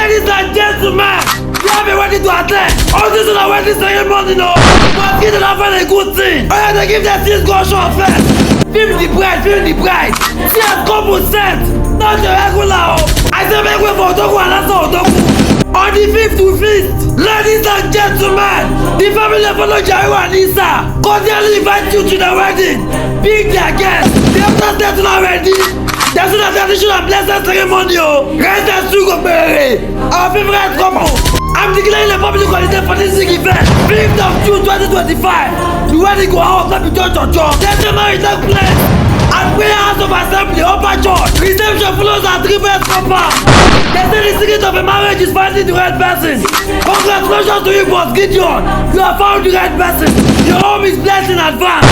Ladies and gentlemen, you have been ready to attend. All this is a wedding ceremony, no. But give them a good thing. I have to give their things go short first. Film the bride, film the bride. See a couple set, not the regular. I say make way for Odogu and answer Odogu. On the 5th to 5th, ladies and gentlemen, the family follow Jairu and Isa cordially invite you to the wedding. Big their guests. The after set not ready. There's a traditional blessed ceremony. Rest and Sugo Berry, our favorite couple. I'm declaring a public holiday for this big event. 5th of June 2025. The wedding go out not be church or church. Let the marriage take place at Prayer House of Assembly, Upper Church. Reception follows at 3 best compound. They say the secret of a marriage is finding the right person. Congratulations to you, Boss Gideon. You have found the right person. Your home is blessed in advance.